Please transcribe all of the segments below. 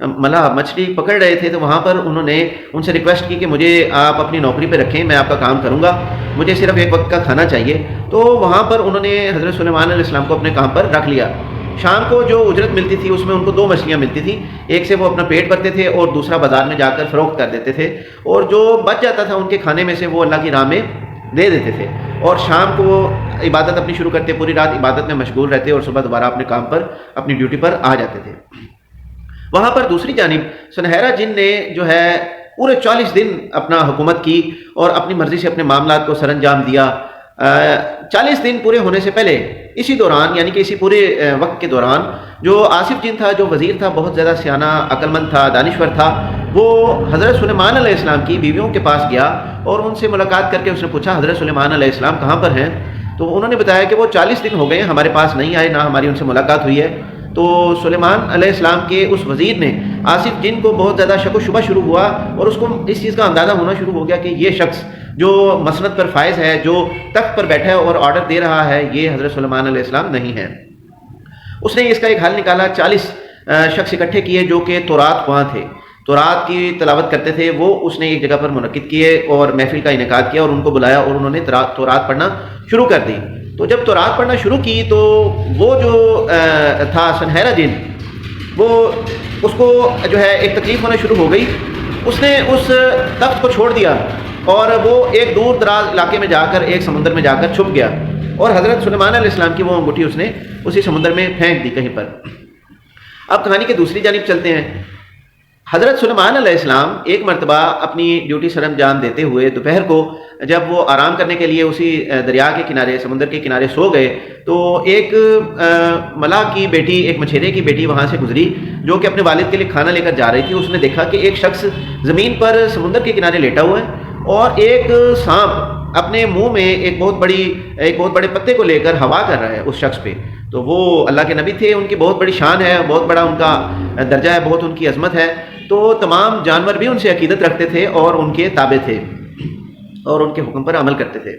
ملاح مچھلی پکڑ رہے تھے تو وہاں پر انہوں نے ان سے ریکویسٹ کی کہ مجھے آپ اپنی نوکری پہ رکھیں، میں آپ کا کام کروں گا، مجھے صرف ایک وقت کا کھانا چاہیے۔ تو وہاں پر انہوں نے حضرت سلیمان علیہ السلام کو اپنے کام پر رکھ لیا۔ شام کو جو اجرت ملتی تھی اس میں ان کو 2 مچھلیاں ملتی تھیں، ایک سے وہ اپنا پیٹ بھرتے تھے اور دوسرا بازار میں جا کر فروخت کر دیتے تھے، اور جو بچ جاتا تھا ان کے کھانے میں سے وہ اللہ کی راہ میں دے دیتے تھے، اور شام کو وہ عبادت اپنی شروع کرتے، پوری رات عبادت میں مشغول رہتے اور صبح دوبارہ اپنے کام پر اپنی ڈیوٹی پر آ جاتے تھے۔ وہاں پر دوسری جانب سنہرا جن نے جو ہے پورے 40 دن اپنا حکومت کی اور اپنی مرضی سے اپنے معاملات کو سر انجام دیا۔ 40 دن پورے ہونے سے پہلے اسی دوران، یعنی کہ اسی پورے وقت کے دوران، جو آصف جن تھا، جو وزیر تھا، بہت زیادہ سیانہ، عقل مند تھا، دانشور تھا، وہ حضرت سلیمان علیہ السلام کی بیویوں کے پاس گیا اور ان سے ملاقات کر کے اس نے پوچھا حضرت سلیمان علیہ السلام کہاں پر ہیں؟ تو انہوں نے بتایا کہ وہ 40 دن ہو گئے ہمارے پاس نہیں آئے، نہ ہماری ان سے ملاقات ہوئی ہے۔ تو سلیمان علیہ السلام کے اس وزیر نے آصف جن کو بہت زیادہ شک و شبہ شروع ہوا، اور اس کو اس چیز کا اندازہ ہونا شروع ہو گیا کہ یہ شخص جو مسند پر فائز ہے، جو تخت پر بیٹھا ہے اور آرڈر دے رہا ہے، یہ حضرت سلیمان علیہ السلام نہیں ہے۔ اس نے اس کا ایک حل نکالا، 40 شخص اکٹھے کیے جو کہ تورات خواں تھے، تورات کی تلاوت کرتے تھے، وہ اس نے ایک جگہ پر منعقد کیے اور محفل کا انعقاد کیا اور ان کو بلایا اور انہوں نے تورات پڑھنا شروع کر دی۔ تو جب تورات پڑھنا شروع کی تو وہ جو تھا سنہرا جن، وہ اس کو جو ہے ایک تکلیف ہونا شروع ہو گئی، اس نے اس تخت کو چھوڑ دیا اور وہ ایک دور دراز علاقے میں جا کر ایک سمندر میں جا کر چھپ گیا، اور حضرت سلیمان علیہ السلام کی وہ انگوٹھی اس نے اسی سمندر میں پھینک دی کہیں پر۔ اب کہانی کے دوسری جانب چلتے ہیں۔ حضرت سلیمان علیہ السلام ایک مرتبہ اپنی ڈیوٹی سر انجام دیتے ہوئے دوپہر کو جب وہ آرام کرنے کے لیے اسی دریا کے کنارے، سمندر کے کنارے سو گئے، تو ایک ملاح کی بیٹی، ایک مچھیرے کی بیٹی وہاں سے گزری جو کہ اپنے والد کے لیے کھانا لے کر جا رہی تھی۔ اس نے دیکھا کہ ایک شخص زمین پر سمندر کے کنارے لیٹا ہوا ہے اور ایک سانپ اپنے منہ میں ایک بہت بڑے پتے کو لے کر ہوا کر رہا ہے اس شخص پہ۔ تو وہ اللہ کے نبی تھے، ان کی بہت بڑی شان ہے، بہت بڑا ان کا درجہ ہے، بہت ان کی عظمت ہے، تو تمام جانور بھی ان سے عقیدت رکھتے تھے اور ان کے تابع تھے اور ان کے حکم پر عمل کرتے تھے۔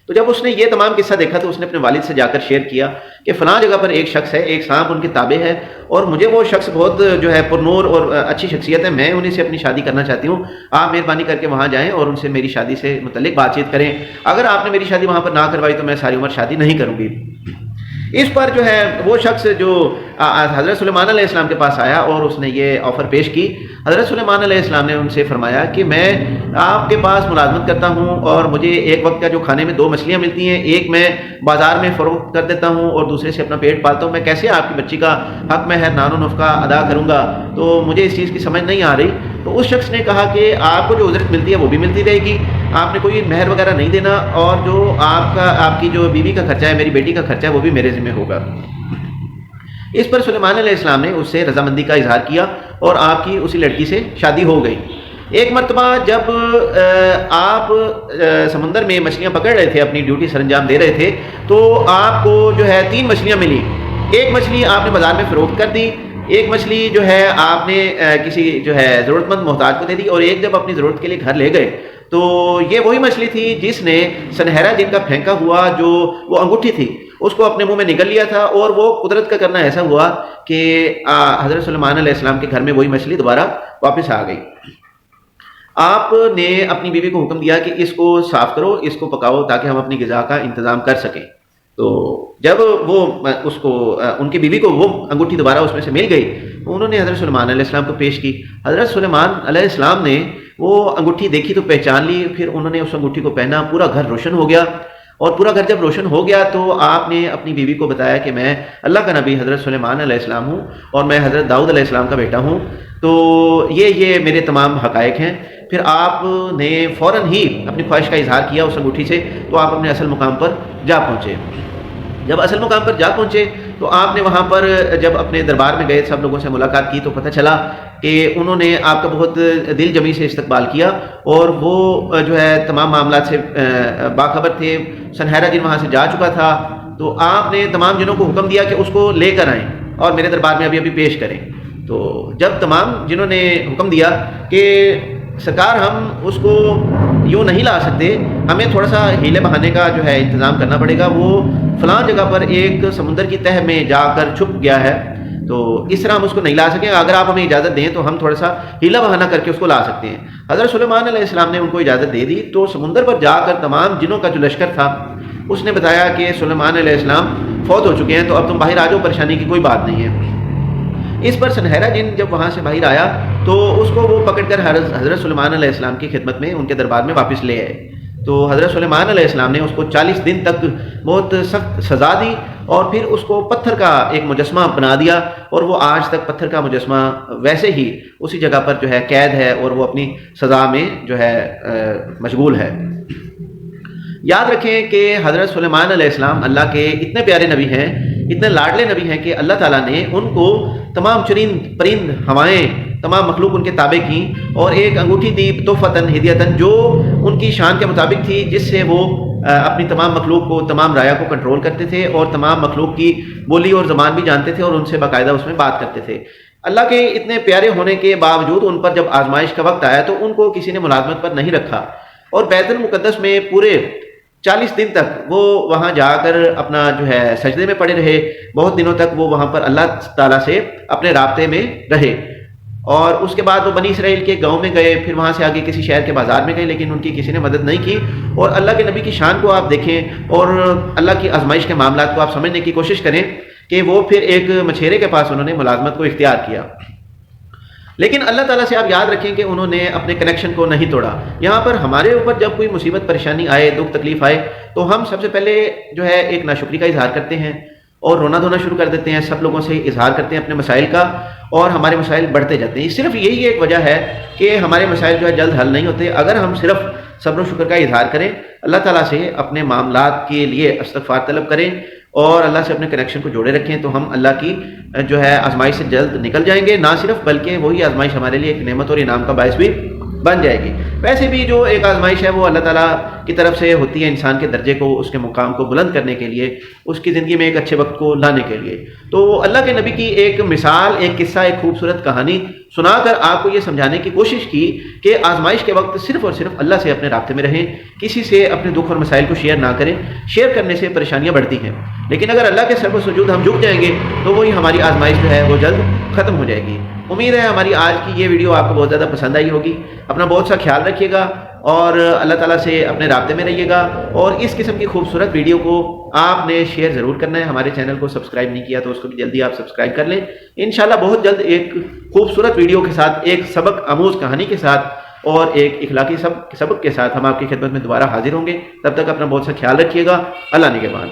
تو جب اس نے یہ تمام قصہ دیکھا تو اس نے اپنے والد سے جا کر شیئر کیا کہ فلاں جگہ پر ایک شخص ہے، ایک سانپ ان کے تابع ہے، اور مجھے وہ شخص بہت جو ہے پرنور اور اچھی شخصیت ہے، میں انہیں سے اپنی شادی کرنا چاہتی ہوں، آپ مہربانی کر کے وہاں جائیں اور ان سے میری شادی سے متعلق بات چیت کریں، اگر آپ نے میری شادی وہاں پر نہ کروائی تو میں ساری عمر شادی نہیں کروں گی۔ اس پر جو ہے وہ شخص جو حضرت سلیمان علیہ السلام کے پاس آیا اور اس نے یہ آفر پیش کی۔ حضرت سلیمان علیہ السلام نے ان سے فرمایا کہ میں آپ کے پاس ملازمت کرتا ہوں اور مجھے ایک وقت کا جو کھانے میں 2 مچھلیاں ملتی ہیں، ایک میں بازار میں فروخت کر دیتا ہوں اور دوسرے سے اپنا پیٹ پالتا ہوں، میں کیسے آپ کی بچی کا حق میں ہے نان و نفقہ ادا کروں گا؟ تو مجھے اس چیز کی سمجھ نہیں آ رہی۔ تو اس شخص نے کہا کہ آپ کو جو اجرت ملتی ہے وہ بھی ملتی رہے گی، آپ نے کوئی مہر وغیرہ نہیں دینا، اور جو آپ کی جو بیوی کا خرچہ ہے، میری بیٹی کا خرچہ ہے، وہ بھی میرے ذمہ ہوگا۔ اس پر سلیمان علیہ السلام نے اس سے رضامندی کا اظہار کیا اور آپ کی اسی لڑکی سے شادی ہو گئی۔ ایک مرتبہ جب آپ سمندر میں مچھلیاں پکڑ رہے تھے، اپنی ڈیوٹی سر انجام دے رہے تھے، تو آپ کو جو ہے 3 مچھلیاں ملی۔ ایک مچھلی آپ نے بازار میں فروخت کر دی، ایک مچھلی جو ہے آپ نے کسی جو ہے ضرورت مند محتاج کو دے دی، اور ایک جب اپنی ضرورت کے لیے گھر لے گئے تو یہ وہی مچھلی تھی جس نے سنہرا جن کا پھینکا ہوا جو وہ انگوٹھی تھی اس کو اپنے منہ میں نگل لیا تھا، اور وہ قدرت کا کرنا ایسا ہوا کہ حضرت سلیمان علیہ السلام کے گھر میں وہی مچھلی دوبارہ واپس آ گئی۔ آپ نے اپنی بیوی کو حکم دیا کہ اس کو صاف کرو، اس کو پکاؤ تاکہ ہم اپنی غذا کا انتظام کر سکیں۔ تو جب وہ اس کو ان کی بیوی کو وہ انگوٹھی دوبارہ اس میں سے مل گئی تو انہوں نے حضرت سلیمان علیہ السلام کو پیش کی۔ حضرت سلیمان علیہ السلام نے وہ انگوٹھی دیکھی تو پہچان لی، پھر انہوں نے اس انگوٹھی کو پہنا، پورا گھر روشن ہو گیا، اور پورا گھر جب روشن ہو گیا تو آپ نے اپنی بیوی کو بتایا کہ میں اللہ کا نبی حضرت سلیمان علیہ السلام ہوں اور میں حضرت داؤد علیہ السلام کا بیٹا ہوں، تو یہ میرے تمام حقائق ہیں۔ پھر آپ نے فوراً ہی اپنی خواہش کا اظہار کیا اس انگوٹھی سے، تو آپ اپنے اصل مقام پر جا پہنچے۔ جب اصل مقام پر جا پہنچے تو آپ نے وہاں پر جب اپنے دربار میں گئے، سب لوگوں سے ملاقات کی، تو پتہ چلا کہ انہوں نے آپ کا بہت دل جمی سے استقبال کیا، اور وہ جو ہے تمام معاملات سے باخبر تھے۔ سنہرا جن وہاں سے جا چکا تھا، تو آپ نے تمام جنوں کو حکم دیا کہ اس کو لے کر آئیں اور میرے دربار میں ابھی پیش کریں۔ تو جب تمام جنہوں نے حکم دیا کہ سرکار ہم اس کو یوں نہیں لا سکتے، ہمیں تھوڑا سا ہیلے بہانے کا جو ہے انتظام کرنا پڑے گا، وہ فلاں جگہ پر ایک سمندر کی تہہ میں جا کر چھپ گیا ہے، تو اس طرح ہم اس کو نہیں لا سکیں. اگر آپ ہمیں اجازت دیں تو ہم تھوڑا سا ہیلا بہانہ کر کے اس کو لا سکتے ہیں. حضرت سلیمان علیہ السلام نے ان کو اجازت دے دی تو سمندر پر جا کر تمام جنوں کا جو لشکر تھا اس نے بتایا کہ سلیمان علیہ السلام فوت ہو چکے ہیں, تو اب تم باہر آ جاؤ, پریشانی کی کوئی بات نہیں ہے. اس پر سنہرا جن جب وہاں سے باہر آیا تو اس کو وہ پکڑ کر حضرت سلیمان علیہ السلام کی خدمت میں ان کے دربار میں واپس لے آئے. تو حضرت سلیمان علیہ السلام نے اس کو 40 دن تک بہت سخت سزا دی اور پھر اس کو پتھر کا ایک مجسمہ بنا دیا, اور وہ آج تک پتھر کا مجسمہ ویسے ہی اسی جگہ پر جو ہے قید ہے اور وہ اپنی سزا میں جو ہے مشغول ہے. یاد رکھیں کہ حضرت سلیمان علیہ السلام اللہ کے اتنے پیارے نبی ہیں, اتنے لاڈلے نبی ہیں کہ اللہ تعالیٰ نے ان کو تمام چرند پرند ہوائیں تمام مخلوق ان کے تابع کی, اور ایک انگوٹھی دی تحفتاً ہدیتاً جو ان کی شان کے مطابق تھی, جس سے وہ اپنی تمام مخلوق کو, تمام رایا کو کنٹرول کرتے تھے اور تمام مخلوق کی بولی اور زبان بھی جانتے تھے اور ان سے باقاعدہ اس میں بات کرتے تھے. اللہ کے اتنے پیارے ہونے کے باوجود ان پر جب آزمائش کا وقت آیا تو ان کو کسی نے ملازمت پر نہیں رکھا, اور بیت المقدس میں پورے 40 دن تک وہ وہاں جا کر اپنا جو ہے سجدے میں پڑے رہے. بہت دنوں تک وہ وہاں پر اللہ تعالیٰ سے اپنے رابطے میں رہے, اور اس کے بعد وہ بنی اسرائیل کے گاؤں میں گئے, پھر وہاں سے آگے کسی شہر کے بازار میں گئے, لیکن ان کی کسی نے مدد نہیں کی. اور اللہ کے نبی کی شان کو آپ دیکھیں اور اللہ کی آزمائش کے معاملات کو آپ سمجھنے کی کوشش کریں کہ وہ پھر ایک مچھیرے کے پاس انہوں نے ملازمت کو اختیار کیا. لیکن اللہ تعالیٰ سے آپ یاد رکھیں کہ انہوں نے اپنے کنیکشن کو نہیں توڑا. یہاں پر ہمارے اوپر جب کوئی مصیبت پریشانی آئے, دکھ تکلیف آئے, تو ہم سب سے پہلے جو ہے ایک ناشکری کا اظہار کرتے ہیں اور رونا دھونا شروع کر دیتے ہیں, سب لوگوں سے اظہار کرتے ہیں اپنے مسائل کا, اور ہمارے مسائل بڑھتے جاتے ہیں. صرف یہی ایک وجہ ہے کہ ہمارے مسائل جو ہے جلد حل نہیں ہوتے. اگر ہم صرف صبر و شکر کا اظہار کریں, اللہ تعالیٰ سے اپنے معاملات کے لیے استغفار طلب کریں اور اللہ سے اپنے کنیکشن کو جوڑے رکھیں, تو ہم اللہ کی جو ہے آزمائش سے جلد نکل جائیں گے. نہ صرف بلکہ وہی آزمائش ہمارے لیے ایک نعمت اور انعام کا باعث بھی بن جائے گی. ویسے بھی جو ایک آزمائش ہے وہ اللہ تعالیٰ کی طرف سے ہوتی ہے انسان کے درجے کو, اس کے مقام کو بلند کرنے کے لیے, اس کی زندگی میں ایک اچھے وقت کو لانے کے لیے. تو اللہ کے نبی کی ایک مثال, ایک قصہ, ایک خوبصورت کہانی سنا کر آپ کو یہ سمجھانے کی کوشش کی کہ آزمائش کے وقت صرف اور صرف اللہ سے اپنے رابطے میں رہیں, کسی سے اپنے دکھ اور مسائل کو شیئر نہ کریں. شیئر کرنے سے پریشانیاں بڑھتی ہیں, لیکن اگر اللہ کے سر و سجود ہم جھک جائیں گے تو وہی ہماری آزمائش جو ہے وہ جلد ختم ہو جائے گی. امید ہے ہماری آج کی یہ ویڈیو آپ کو بہت زیادہ پسند آئی ہوگی. اپنا بہت سا خیال رکھیے گا اور اللہ تعالیٰ سے اپنے رابطے میں رہیے گا, اور اس قسم کی خوبصورت ویڈیو کو آپ نے شیئر ضرور کرنا ہے. ہمارے چینل کو سبسکرائب نہیں کیا تو اس کو بھی جلدی آپ سبسکرائب کر لیں. انشاءاللہ بہت جلد ایک خوبصورت ویڈیو کے ساتھ, ایک سبق آموز کہانی کے ساتھ اور ایک اخلاقی سبق کے ساتھ ہم آپ کی خدمت میں دوبارہ حاضر ہوں گے. تب تک اپنا بہت سا خیال رکھیے گا. اللہ نگہبان.